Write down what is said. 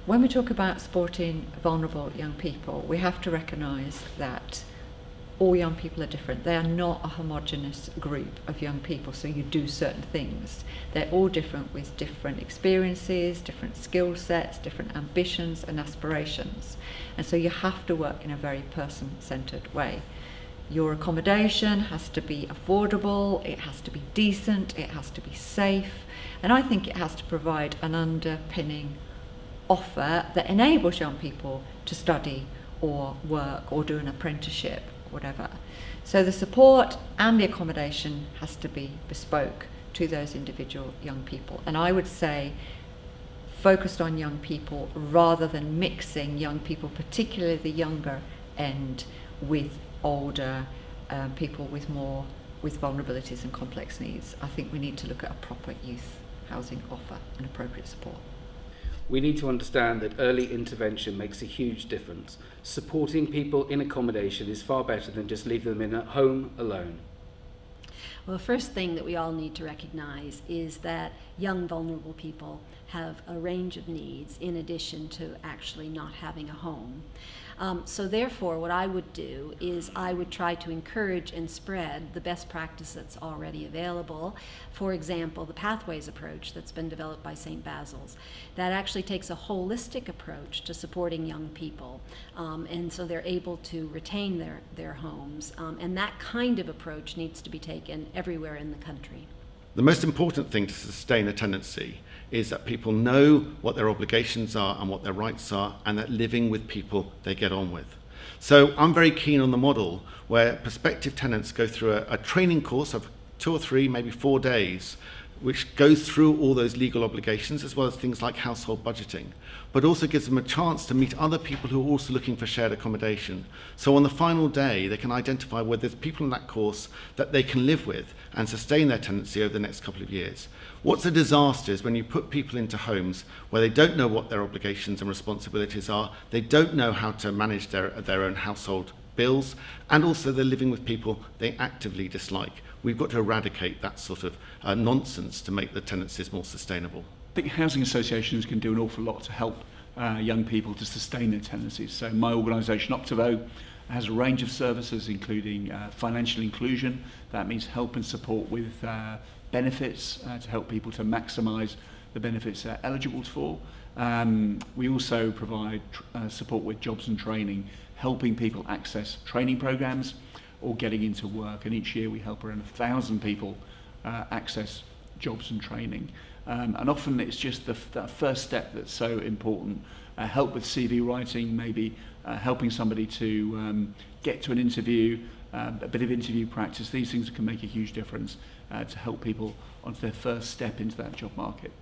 When we talk about supporting vulnerable young people, we have to recognise that all young people are different. They are not a homogenous group of young people, so you do certain things. They're all different with different experiences, different skill sets, different ambitions and aspirations. And so you have to work in a very person-centred way. Your accommodation has to be affordable, it has to be decent, it has to be safe, and I think it has to provide an underpinning offer that enables young people to study or work or do an apprenticeship, whatever. So the support and the accommodation has to be bespoke to those individual young people. And I would say focused on young people rather than mixing young people, particularly the younger end, with older people with vulnerabilities and complex needs. I think we need to look at a proper youth housing offer and appropriate support. We need to understand that early intervention makes a huge difference. Supporting people in accommodation is far better than just leaving them in a home alone. Well, the first thing that we all need to recognize is that young vulnerable people have a range of needs in addition to actually not having a home. So therefore, what I would do is I would try to encourage and spread the best practice that's already available. For example, the Pathways approach that's been developed by St. Basil's. That actually takes a holistic approach to supporting young people. And so they're able to retain their homes. And that kind of approach needs to be taken everywhere in the country. The most important thing to sustain a tenancy is that people know what their obligations are and what their rights are, and that living with people they get on with. So I'm very keen on the model where prospective tenants go through a training course of 2 or 3, maybe 4 days, which goes through all those legal obligations as well as things like household budgeting, but also gives them a chance to meet other people who are also looking for shared accommodation. So on the final day, they can identify whether there's people in that course that they can live with and sustain their tenancy over the next couple of years. What's a disaster is when you put people into homes where they don't know what their obligations and responsibilities are, they don't know how to manage their own household bills, and also they're living with people they actively dislike. We've got to eradicate that sort of nonsense to make the tenancies more sustainable. I think housing associations can do an awful lot to help young people to sustain their tenancies. So my organisation, Optivo, has a range of services including financial inclusion. That means help and support with benefits to help people to maximise the benefits they're eligible for. We also provide support with jobs and training, helping people access training programs or getting into work, and each year we help around 1,000 people access jobs and training. And often it's just that first step that's so important. Help with CV writing, maybe helping somebody to get to an interview, a bit of interview practice. These things can make a huge difference to help people on their first step into that job market.